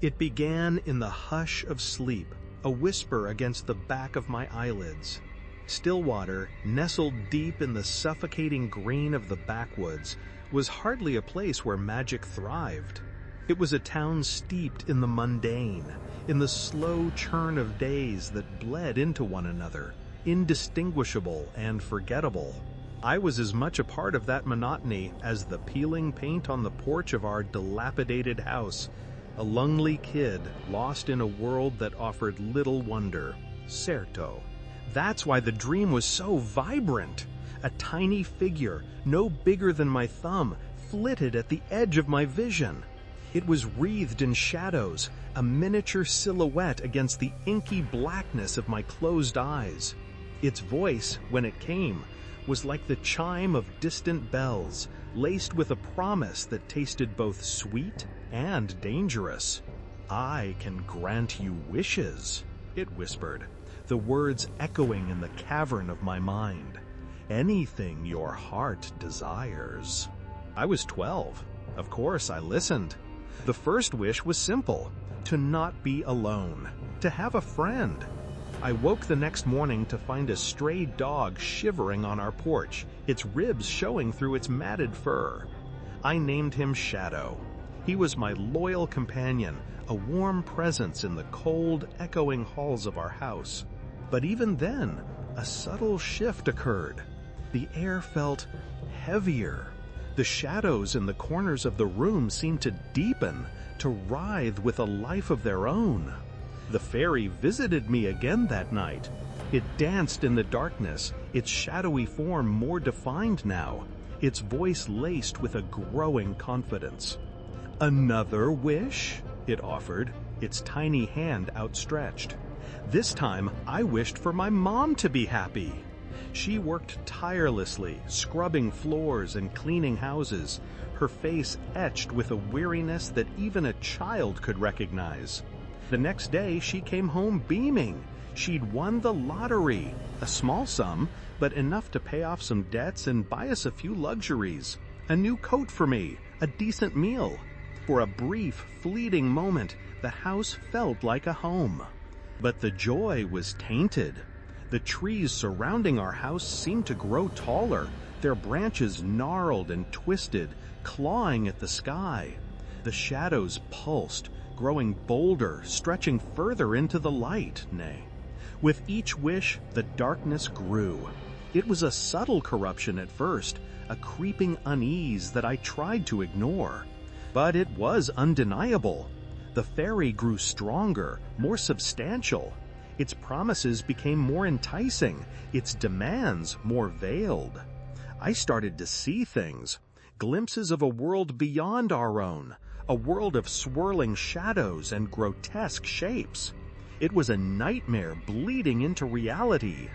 It began in the hush of sleep, a whisper against the back of my eyelids. Stillwater, nestled deep in the suffocating green of the backwoods, was hardly a place where magic thrived. It was a town steeped in the mundane, in the slow churn of days that bled into one another, indistinguishable and forgettable. I was as much a part of that monotony as the peeling paint on the porch of our dilapidated house, a lonely kid lost in a world that offered little wonder. Certo. That's why the dream was so vibrant. A tiny figure, no bigger than my thumb, flitted at the edge of my vision. It was wreathed in shadows, a miniature silhouette against the inky blackness of my closed eyes. Its voice, when it came, was like the chime of distant bells, laced with a promise that tasted both sweet and dangerous. "I can grant you wishes," it whispered, the words echoing in the cavern of my mind. "Anything your heart desires." I was 12. Of course, I listened. The first wish was simple: to not be alone, to have a friend. I woke the next morning to find a stray dog shivering on our porch, its ribs showing through its matted fur. I named him Shadow. He was my loyal companion, a warm presence in the cold, echoing halls of our house. But even then, a subtle shift occurred. The air felt heavier. The shadows in the corners of the room seemed to deepen, to writhe with a life of their own. The fairy visited me again that night. It danced in the darkness, its shadowy form more defined now, its voice laced with a growing confidence. "Another wish?" it offered, its tiny hand outstretched. This time, I wished for my mom to be happy. She worked tirelessly, scrubbing floors and cleaning houses, her face etched with a weariness that even a child could recognize. The next day, she came home beaming. She'd won the lottery, a small sum, but enough to pay off some debts and buy us a few luxuries. A new coat for me, a decent meal. For a brief, fleeting moment, the house felt like a home. But the joy was tainted. The trees surrounding our house seemed to grow taller, their branches gnarled and twisted, clawing at the sky. The shadows pulsed, growing bolder, stretching further into the light, nay. With each wish, the darkness grew. It was a subtle corruption at first, a creeping unease that I tried to ignore. But it was undeniable. The fairy grew stronger, more substantial. Its promises became more enticing, its demands more veiled. I started to see things, glimpses of a world beyond our own, a world of swirling shadows and grotesque shapes. It was a nightmare bleeding into reality.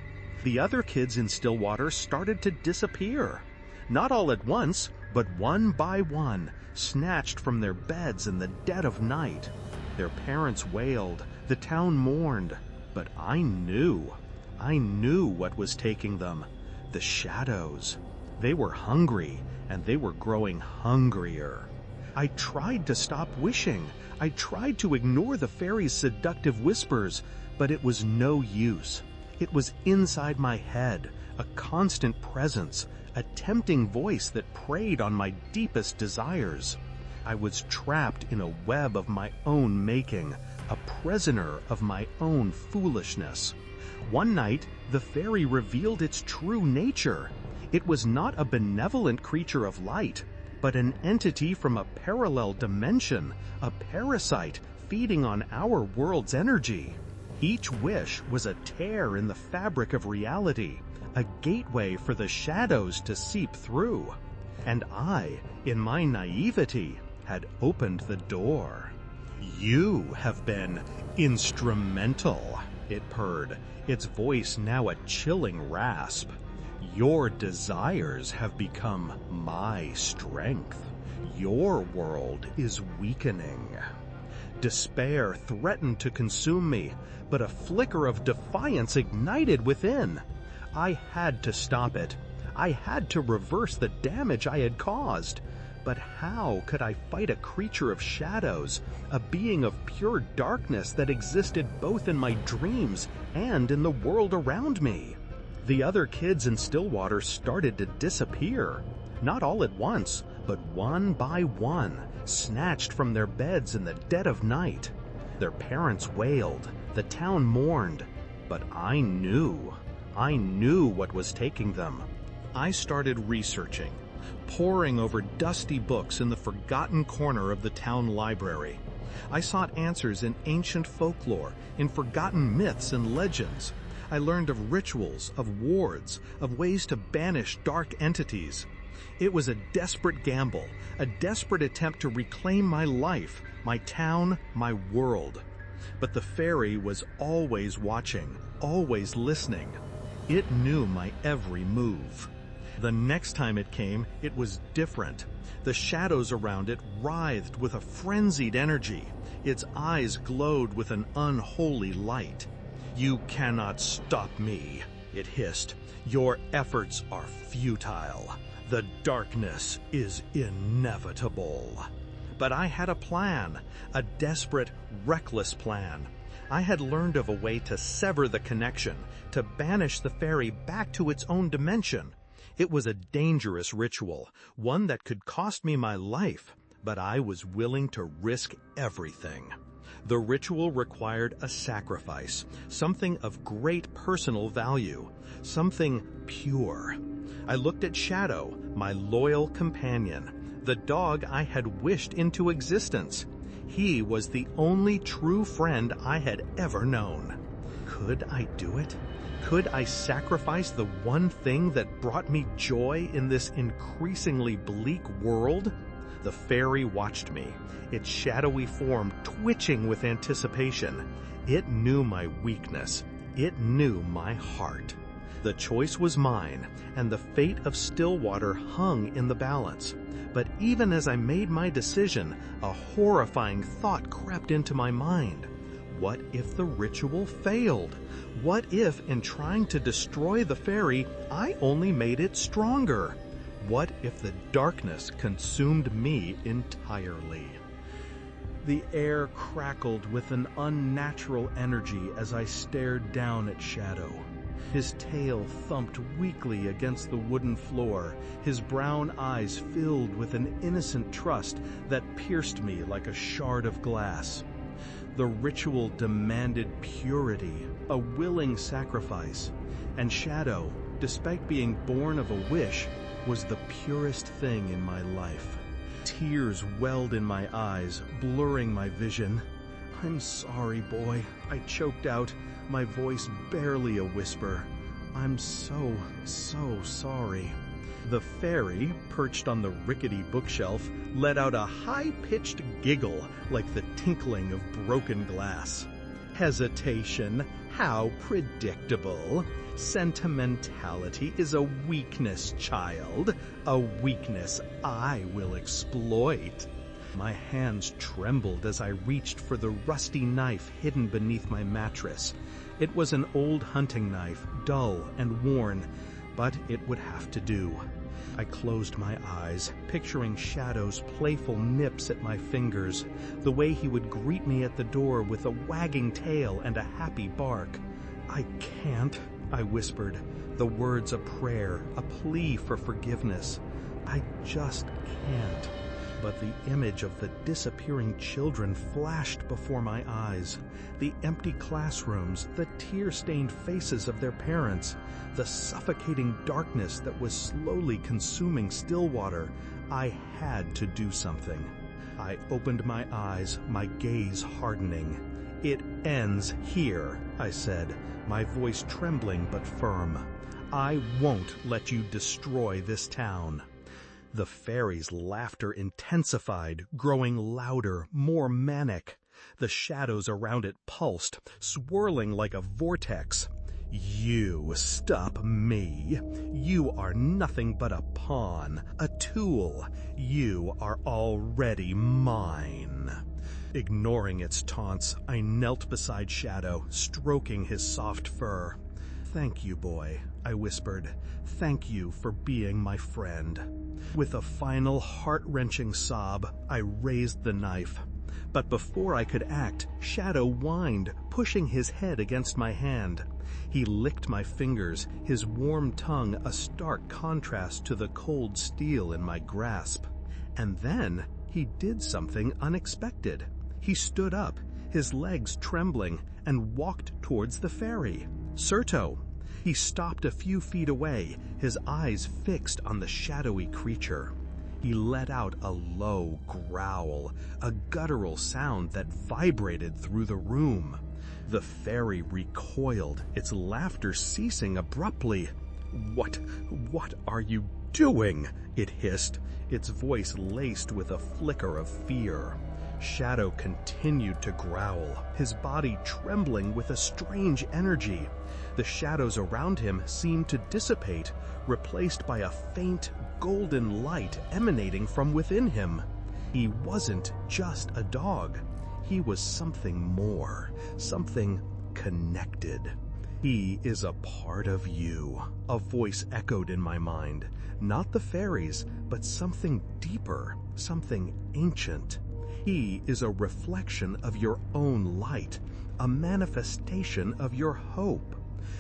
The other kids in Stillwater started to disappear. Not all at once, but one by one, snatched from their beds in the dead of night. Their parents wailed, the town mourned, but I knew what was taking them. The shadows. They were hungry, and they were growing hungrier. I tried to stop wishing. I tried to ignore the fairy's seductive whispers, but it was no use. It was inside my head, a constant presence, a tempting voice that preyed on my deepest desires. I was trapped in a web of my own making, a prisoner of my own foolishness. One night, the fairy revealed its true nature. It was not a benevolent creature of light, but an entity from a parallel dimension, a parasite feeding on our world's energy. Each wish was a tear in the fabric of reality, a gateway for the shadows to seep through. And I, in my naivety, had opened the door. "You have been instrumental," it purred, its voice now a chilling rasp. "Your desires have become my strength. Your world is weakening." Despair threatened to consume me, but a flicker of defiance ignited within. I had to stop it. I had to reverse the damage I had caused. But how could I fight a creature of shadows, a being of pure darkness that existed both in my dreams and in the world around me? The other kids in Stillwater started to disappear. Not all at once, but one by one, snatched from their beds in the dead of night. Their parents wailed, the town mourned, but I knew what was taking them. I started researching, poring over dusty books in the forgotten corner of the town library. I sought answers in ancient folklore, in forgotten myths and legends. I learned of rituals, of wards, of ways to banish dark entities. It was a desperate gamble, a desperate attempt to reclaim my life, my town, my world. But the fairy was always watching, always listening. It knew my every move. The next time it came, it was different. The shadows around it writhed with a frenzied energy. Its eyes glowed with an unholy light. "You cannot stop me," it hissed. "Your efforts are futile. The darkness is inevitable." But I had a plan, a desperate, reckless plan. I had learned of a way to sever the connection, to banish the fairy back to its own dimension. It was a dangerous ritual, one that could cost me my life, but I was willing to risk everything. The ritual required a sacrifice, something of great personal value, something pure. I looked at Shadow, my loyal companion, the dog I had wished into existence. He was the only true friend I had ever known. Could I do it? Could I sacrifice the one thing that brought me joy in this increasingly bleak world? The fairy watched me, its shadowy form twitching with anticipation. It knew my weakness. It knew my heart. The choice was mine, and the fate of Stillwater hung in the balance. But even as I made my decision, a horrifying thought crept into my mind. What if the ritual failed? What if, in trying to destroy the fairy, I only made it stronger? What if the darkness consumed me entirely? The air crackled with an unnatural energy as I stared down at Shadow. His tail thumped weakly against the wooden floor, his brown eyes filled with an innocent trust that pierced me like a shard of glass. The ritual demanded purity, a willing sacrifice, and Shadow, despite being born of a wish, was the purest thing in my life. Tears welled in my eyes, blurring my vision. "I'm sorry, boy," I choked out, my voice barely a whisper. "I'm so sorry." The fairy, perched on the rickety bookshelf, let out a high-pitched giggle like the tinkling of broken glass. "Hesitation? How predictable. Sentimentality is a weakness, child. A weakness I will exploit." My hands trembled as I reached for the rusty knife hidden beneath my mattress. It was an old hunting knife, dull and worn, but it would have to do. I closed my eyes, picturing Shadow's playful nips at my fingers, the way he would greet me at the door with a wagging tail and a happy bark. "I can't," I whispered, the words a prayer, a plea for forgiveness. "I just can't." But the image of the disappearing children flashed before my eyes. The empty classrooms, the tear-stained faces of their parents, the suffocating darkness that was slowly consuming Stillwater. I had to do something. I opened my eyes, my gaze hardening. "It ends here," I said, my voice trembling but firm. "I won't let you destroy this town." The fairy's laughter intensified, growing louder, more manic. The shadows around it pulsed, swirling like a vortex. "You stop me. You are nothing but a pawn, a tool. You are already mine." Ignoring its taunts, I knelt beside Shadow, stroking his soft fur. "Thank you, boy," I whispered. "Thank you for being my friend." With a final heart-wrenching sob, I raised the knife. But before I could act, Shadow whined, pushing his head against my hand. He licked my fingers, his warm tongue a stark contrast to the cold steel in my grasp. And then he did something unexpected. He stood up, his legs trembling, and walked towards the fairy. Surto! He stopped a few feet away, his eyes fixed on the shadowy creature. He let out a low growl, a guttural sound that vibrated through the room. The fairy recoiled, its laughter ceasing abruptly. What are you doing?" it hissed, its voice laced with a flicker of fear. Shadow continued to growl, his body trembling with a strange energy. The shadows around him seemed to dissipate, replaced by a faint, golden light emanating from within him. He wasn't just a dog. He was something more, something connected. "He is a part of you," a voice echoed in my mind. Not the fairies, but something deeper, something ancient. "He is a reflection of your own light, a manifestation of your hope."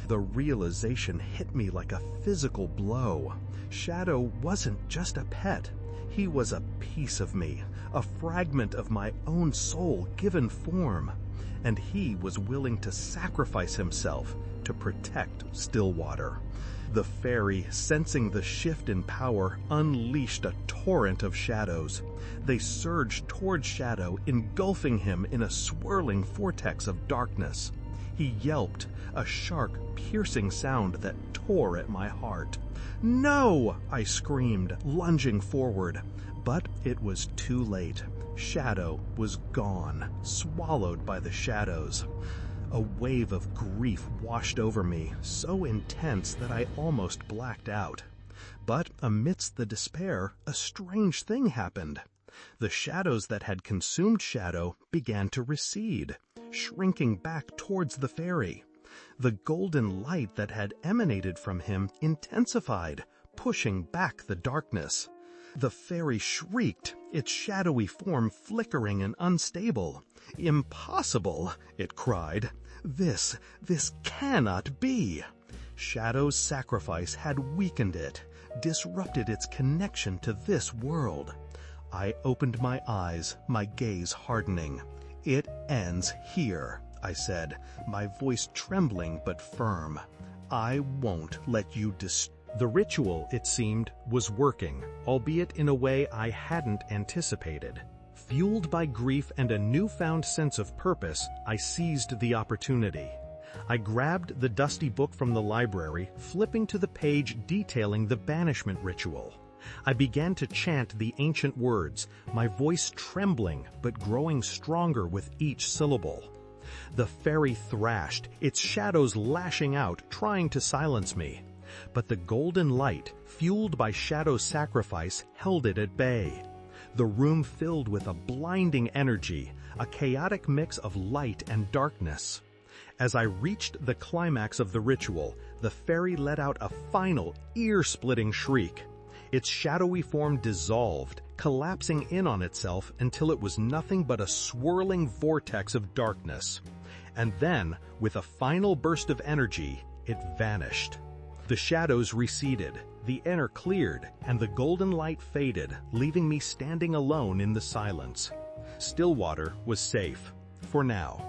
The realization hit me like a physical blow. Shadow wasn't just a pet. He was a piece of me, a fragment of my own soul given form. And he was willing to sacrifice himself to protect Stillwater. The fairy, sensing the shift in power, unleashed a torrent of shadows. They surged toward Shadow, engulfing him in a swirling vortex of darkness. He yelped, a sharp, piercing sound that tore at my heart. "No!" I screamed, lunging forward. But it was too late. Shadow was gone, swallowed by the shadows. A wave of grief washed over me, so intense that I almost blacked out. But amidst the despair, a strange thing happened. The shadows that had consumed Shadow began to recede, shrinking back towards the fairy. The golden light that had emanated from him intensified, pushing back the darkness. The fairy shrieked, its shadowy form flickering and unstable. "Impossible!" it cried. This cannot be!" Shadow's sacrifice had weakened it, disrupted its connection to this world. I opened my eyes, my gaze hardening. "It ends here," I said, my voice trembling but firm. "I won't let you The ritual, it seemed, was working, albeit in a way I hadn't anticipated. Fueled by grief and a newfound sense of purpose, I seized the opportunity. I grabbed the dusty book from the library, flipping to the page detailing the banishment ritual. I began to chant the ancient words, my voice trembling but growing stronger with each syllable. The fairy thrashed, its shadows lashing out, trying to silence me. But the golden light, fueled by Shadow's sacrifice, held it at bay. The room filled with a blinding energy, a chaotic mix of light and darkness. As I reached the climax of the ritual, the fairy let out a final, ear-splitting shriek. Its shadowy form dissolved, collapsing in on itself until it was nothing but a swirling vortex of darkness. And then, with a final burst of energy, it vanished. The shadows receded, the air cleared, and the golden light faded, leaving me standing alone in the silence. Stillwater was safe, for now.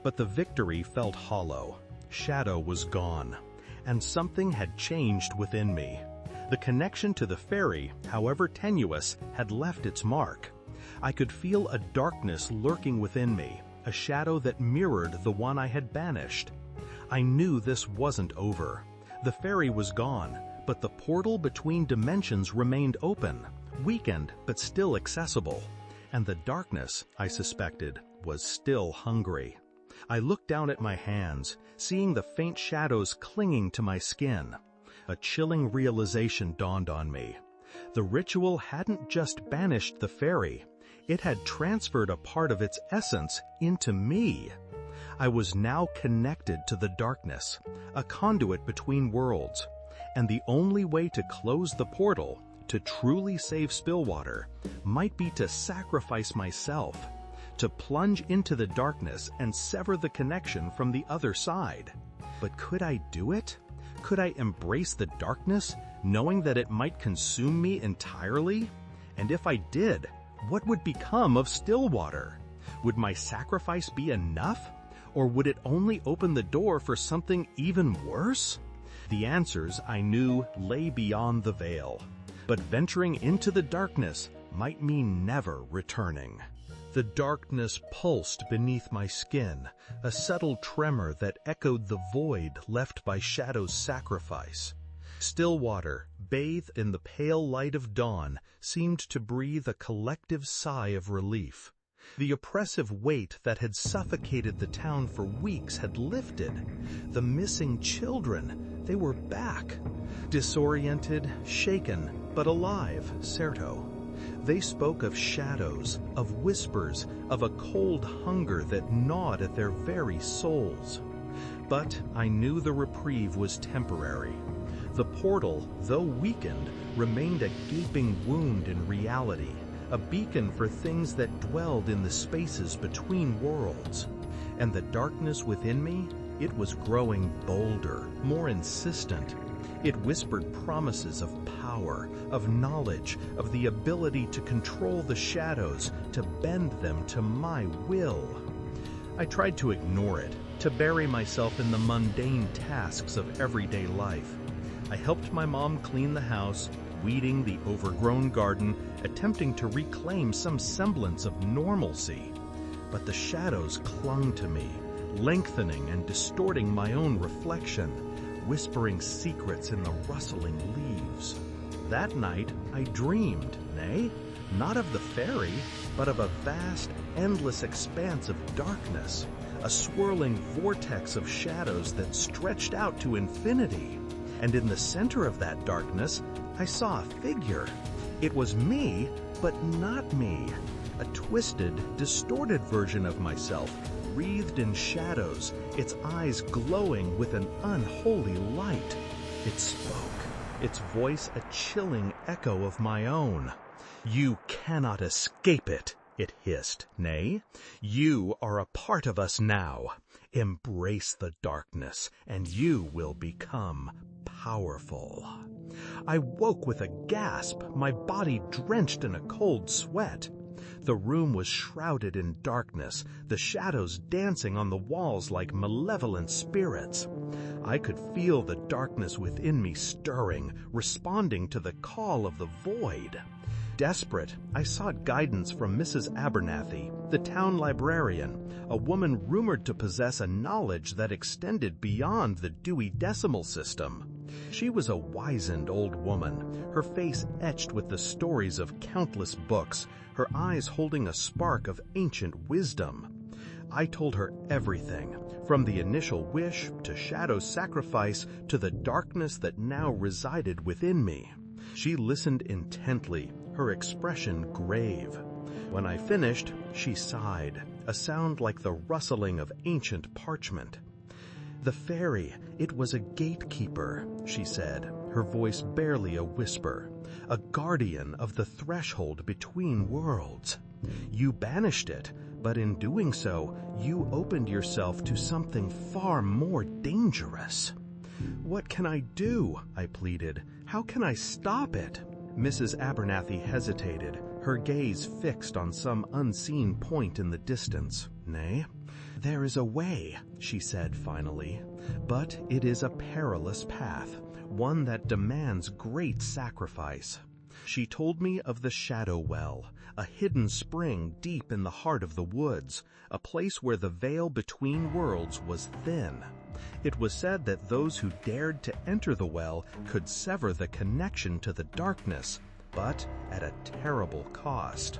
But the victory felt hollow. Shadow was gone, and something had changed within me. The connection to the fairy, however tenuous, had left its mark. I could feel a darkness lurking within me, a shadow that mirrored the one I had banished. I knew this wasn't over. The fairy was gone, but the portal between dimensions remained open, weakened but still accessible. And the darkness, I suspected, was still hungry. I looked down at my hands, seeing the faint shadows clinging to my skin. A chilling realization dawned on me. The ritual hadn't just banished the fairy, it had transferred a part of its essence into me. I was now connected to the darkness, a conduit between worlds, and the only way to close the portal, to truly save Stillwater might be to sacrifice myself, to plunge into the darkness and sever the connection from the other side. But could I do it? Could I embrace the darkness, knowing that it might consume me entirely? And if I did, what would become of Stillwater? Would my sacrifice be enough? Or would it only open the door for something even worse? The answers, I knew, lay beyond the veil. But venturing into the darkness might mean never returning. The darkness pulsed beneath my skin, a subtle tremor that echoed the void left by Shadow's sacrifice. Stillwater, bathed in the pale light of dawn, seemed to breathe a collective sigh of relief. The oppressive weight that had suffocated the town for weeks had lifted. The missing children, they were back. Disoriented, shaken, but alive, certo. They spoke of shadows, of whispers, of a cold hunger that gnawed at their very souls. But I knew the reprieve was temporary. The portal, though weakened, remained a gaping wound in reality, a beacon for things that dwelled in the spaces between worlds. And the darkness within me, it was growing bolder, more insistent. It whispered promises of power, of knowledge, of the ability to control the shadows, to bend them to my will. I tried to ignore it, to bury myself in the mundane tasks of everyday life. I helped my mom clean the house, weeding the overgrown garden, attempting to reclaim some semblance of normalcy. But the shadows clung to me, lengthening and distorting my own reflection, whispering secrets in the rustling leaves. That night I dreamed, nay, not of the fairy, but of a vast, endless expanse of darkness, a swirling vortex of shadows that stretched out to infinity. And in the center of that darkness, I saw a figure. It was me, but not me. A twisted, distorted version of myself, wreathed in shadows, its eyes glowing with an unholy light. It spoke, its voice a chilling echo of my own. "You cannot escape it," it hissed. "Nay, you are a part of us now. Embrace the darkness, and you will become powerful." I woke with a gasp, my body drenched in a cold sweat. The room was shrouded in darkness, the shadows dancing on the walls like malevolent spirits. I could feel the darkness within me stirring, responding to the call of the void. Desperate, I sought guidance from Mrs. Abernathy, the town librarian, a woman rumored to possess a knowledge that extended beyond the Dewey Decimal System. She was a wizened old woman, her face etched with the stories of countless books, her eyes holding a spark of ancient wisdom. I told her everything, from the initial wish to Shadow's sacrifice to the darkness that now resided within me. She listened intently, her expression grave. When I finished, she sighed, a sound like the rustling of ancient parchment. "The fairy, it was a gatekeeper," she said, her voice barely a whisper, "a guardian of the threshold between worlds. You banished it, but in doing so, you opened yourself to something far more dangerous." "What can I do?" I pleaded. "How can I stop it?" Mrs. Abernathy hesitated, her gaze fixed on some unseen point in the distance. "Nay, there is a way," she said finally, "but it is a perilous path, one that demands great sacrifice." She told me of the Shadow Well, a hidden spring deep in the heart of the woods, a place where the veil between worlds was thin. It was said that those who dared to enter the well could sever the connection to the darkness, but at a terrible cost.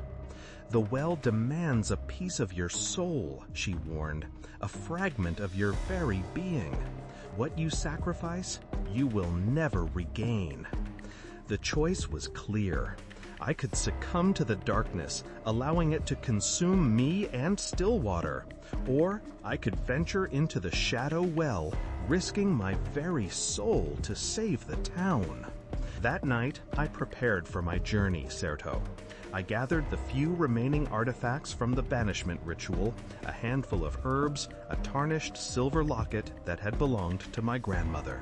"The well demands a piece of your soul," she warned, "a fragment of your very being. What you sacrifice, you will never regain." The choice was clear. I could succumb to the darkness, allowing it to consume me and Stillwater, or I could venture into the Shadow Well, risking my very soul to save the town. That night, I prepared for my journey, Certo. I gathered the few remaining artifacts from the banishment ritual, a handful of herbs, a tarnished silver locket that had belonged to my grandmother.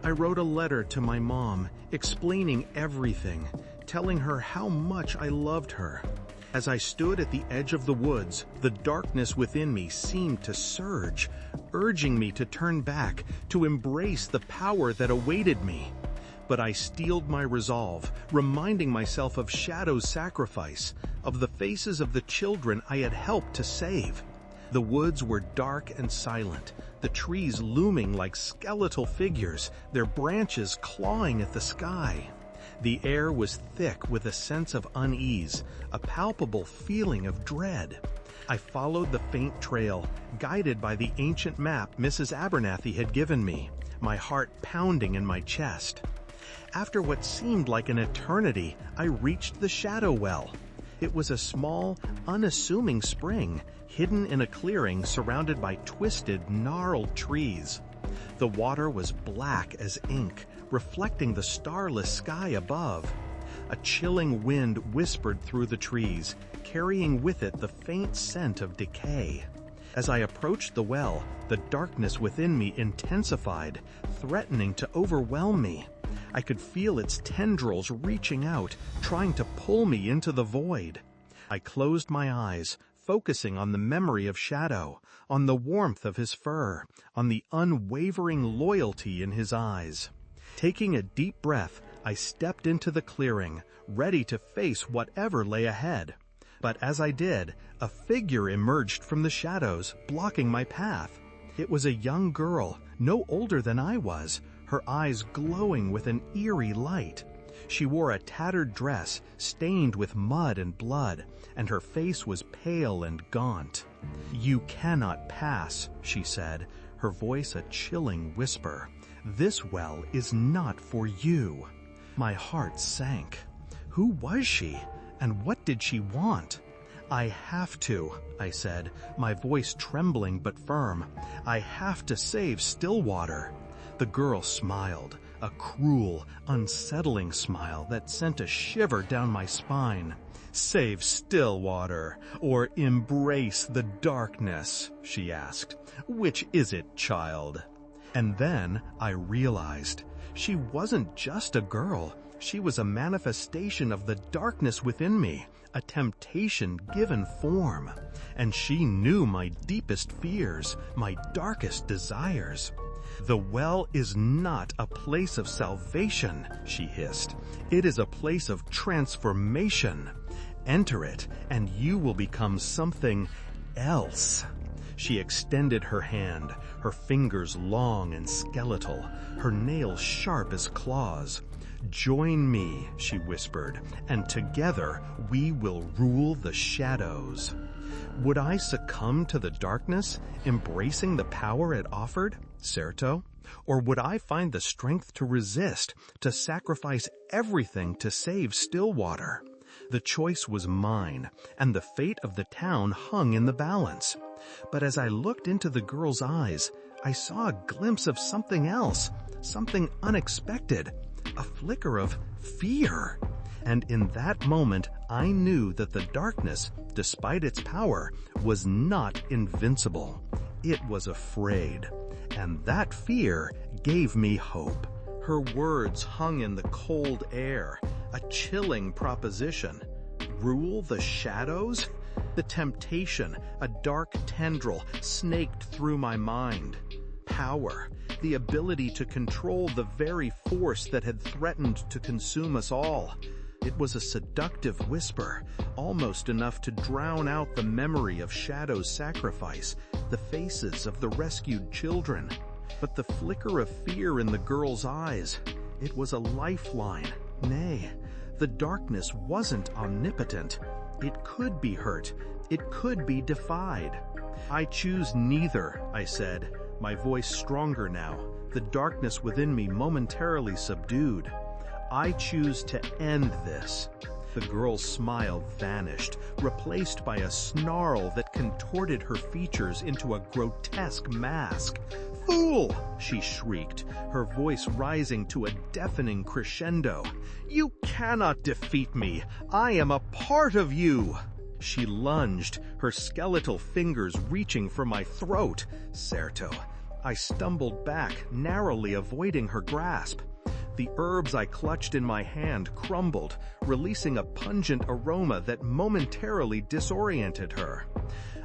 I wrote a letter to my mom, explaining everything, telling her how much I loved her. As I stood at the edge of the woods, the darkness within me seemed to surge, urging me to turn back, to embrace the power that awaited me. But I steeled my resolve, reminding myself of Shadow's sacrifice, of the faces of the children I had helped to save. The woods were dark and silent, the trees looming like skeletal figures, their branches clawing at the sky. The air was thick with a sense of unease, a palpable feeling of dread. I followed the faint trail, guided by the ancient map Mrs. Abernathy had given me, my heart pounding in my chest. After what seemed like an eternity, I reached the Shadow Well. It was a small, unassuming spring, hidden in a clearing surrounded by twisted, gnarled trees. The water was black as ink, reflecting the starless sky above. A chilling wind whispered through the trees, carrying with it the faint scent of decay. As I approached the well, the darkness within me intensified, threatening to overwhelm me. I could feel its tendrils reaching out, trying to pull me into the void. I closed my eyes, focusing on the memory of Shadow, on the warmth of his fur, on the unwavering loyalty in his eyes. Taking a deep breath, I stepped into the clearing, ready to face whatever lay ahead. But as I did, a figure emerged from the shadows, blocking my path. It was a young girl, no older than I was, her eyes glowing with an eerie light. She wore a tattered dress, stained with mud and blood, and her face was pale and gaunt. "You cannot pass," she said, her voice a chilling whisper. "This well is not for you." My heart sank. Who was she, and what did she want? "I have to," I said, my voice trembling but firm. "I have to save Stillwater." The girl smiled, a cruel, unsettling smile that sent a shiver down my spine. "Save Stillwater, or embrace the darkness?" she asked. "Which is it, child?" And then I realized she wasn't just a girl. She was a manifestation of the darkness within me, a temptation given form. And she knew my deepest fears, my darkest desires. "The well is not a place of salvation," she hissed. "It is a place of transformation. Enter it, and you will become something else." She extended her hand, her fingers long and skeletal, her nails sharp as claws. "Join me," she whispered, "and together we will rule the shadows." Would I succumb to the darkness, embracing the power it offered, Certo? Or would I find the strength to resist, to sacrifice everything to save Stillwater? The choice was mine, and the fate of the town hung in the balance. But as I looked into the girl's eyes, I saw a glimpse of something else, something unexpected, a flicker of fear. And in that moment, I knew that the darkness, despite its power, was not invincible. It was afraid. And that fear gave me hope. Her words hung in the cold air, a chilling proposition. Rule the shadows? The temptation, a dark tendril, snaked through my mind. Power, the ability to control the very force that had threatened to consume us all. It was a seductive whisper, almost enough to drown out the memory of Shadow's sacrifice, the faces of the rescued children. But the flicker of fear in the girl's eyes, it was a lifeline. Nay, the darkness wasn't omnipotent. It could be hurt. It could be defied. "I choose neither," I said, my voice stronger now, the darkness within me momentarily subdued. "I choose to end this." The girl's smile vanished, replaced by a snarl that contorted her features into a grotesque mask. fool!" she shrieked, her voice rising to a deafening crescendo. "You cannot defeat me! I am a part of you!" She lunged, her skeletal fingers reaching for my throat. Certo. I stumbled back, narrowly avoiding her grasp. The herbs I clutched in my hand crumbled, releasing a pungent aroma that momentarily disoriented her.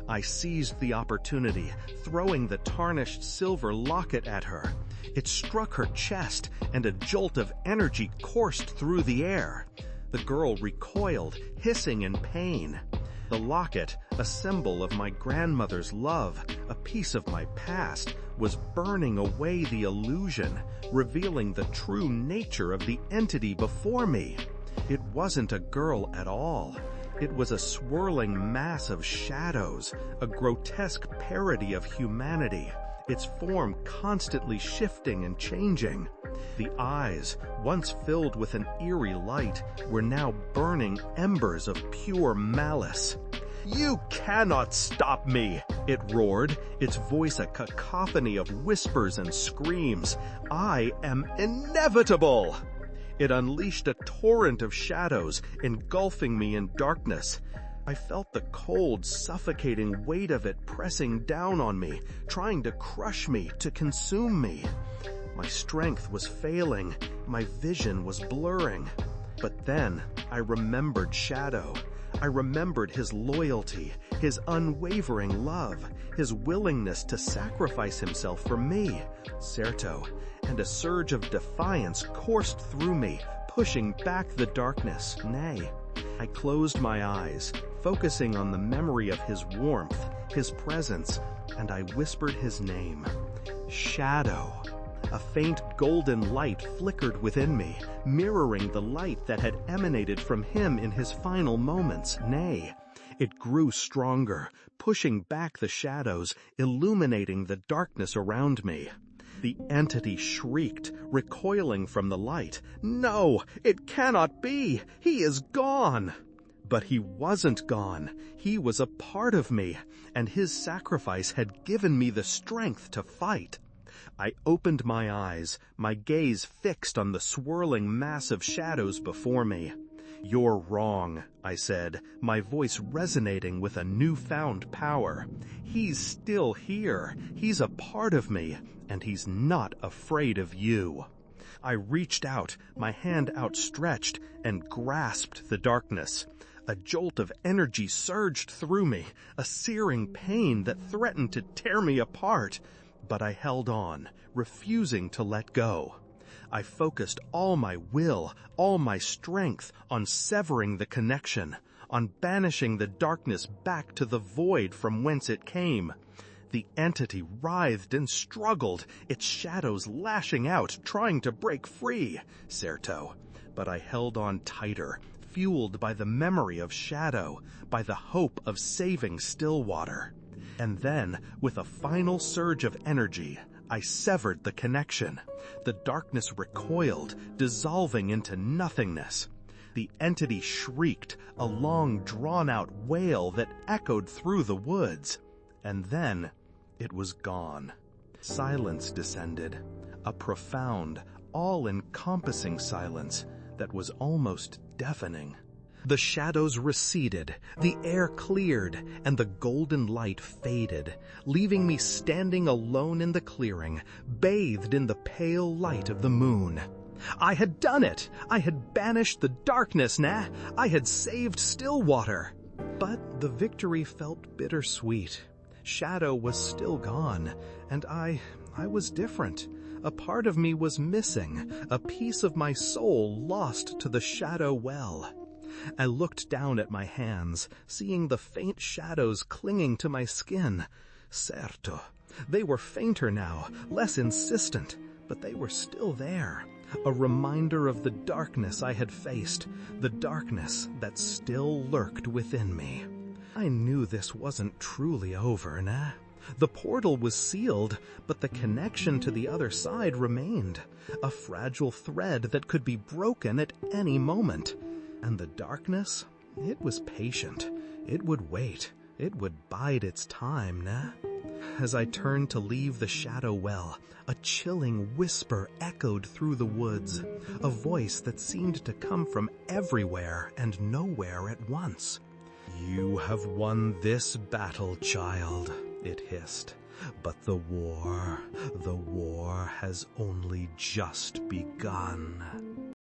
I seized the opportunity, throwing the tarnished silver locket at her. It struck her chest, and a jolt of energy coursed through the air. The girl recoiled, hissing in pain. The locket, a symbol of my grandmother's love, a piece of my past, was burning away the illusion, revealing the true nature of the entity before me. It wasn't a girl at all. It was a swirling mass of shadows, a grotesque parody of humanity, its form constantly shifting and changing. The eyes, once filled with an eerie light, were now burning embers of pure malice. "You cannot stop me!" it roared, its voice a cacophony of whispers and screams. "I am inevitable!" It unleashed a torrent of shadows, engulfing me in darkness. I felt the cold, suffocating weight of it pressing down on me, trying to crush me, to consume me. My strength was failing, my vision was blurring. But then I remembered Shadow. I remembered his loyalty, his unwavering love, his willingness to sacrifice himself for me, Certo, and a surge of defiance coursed through me, pushing back the darkness. Nay, I closed my eyes, focusing on the memory of his warmth, his presence, and I whispered his name. Shadow. A faint golden light flickered within me, mirroring the light that had emanated from him in his final moments. Nay, it grew stronger, pushing back the shadows, illuminating the darkness around me. The entity shrieked, recoiling from the light. "No, it cannot be! He is gone!" But he wasn't gone. He was a part of me, and his sacrifice had given me the strength to fight. I opened my eyes, my gaze fixed on the swirling mass of shadows before me. "You're wrong," I said, my voice resonating with a newfound power. "He's still here. He's a part of me, and he's not afraid of you." I reached out, my hand outstretched, and grasped the darkness. A jolt of energy surged through me, a searing pain that threatened to tear me apart. But I held on, refusing to let go. I focused all my will, all my strength on severing the connection, on banishing the darkness back to the void from whence it came. The entity writhed and struggled, its shadows lashing out, trying to break free, Certo. But I held on tighter, fueled by the memory of Shadow, by the hope of saving Stillwater. And then, with a final surge of energy, I severed the connection. The darkness recoiled, dissolving into nothingness. The entity shrieked, a long, drawn-out wail that echoed through the woods. And then, it was gone. Silence descended, a profound, all-encompassing silence that was almost deafening. The shadows receded, the air cleared, and the golden light faded, leaving me standing alone in the clearing, bathed in the pale light of the moon. I had done it! I had banished the darkness, nah! I had saved Stillwater! But the victory felt bittersweet. Shadow was still gone, and I was different. A part of me was missing, a piece of my soul lost to the shadow well. I looked down at my hands, seeing the faint shadows clinging to my skin. Certo. They were fainter now, less insistent, but they were still there. A reminder of the darkness I had faced, the darkness that still lurked within me. I knew this wasn't truly over, nah? The portal was sealed, but the connection to the other side remained, a fragile thread that could be broken at any moment. And the darkness, it was patient. It would wait. It would bide its time, nah? As I turned to leave the shadow well, a chilling whisper echoed through the woods, a voice that seemed to come from everywhere and nowhere at once. "You have won this battle, child," it hissed. "But the war has only just begun."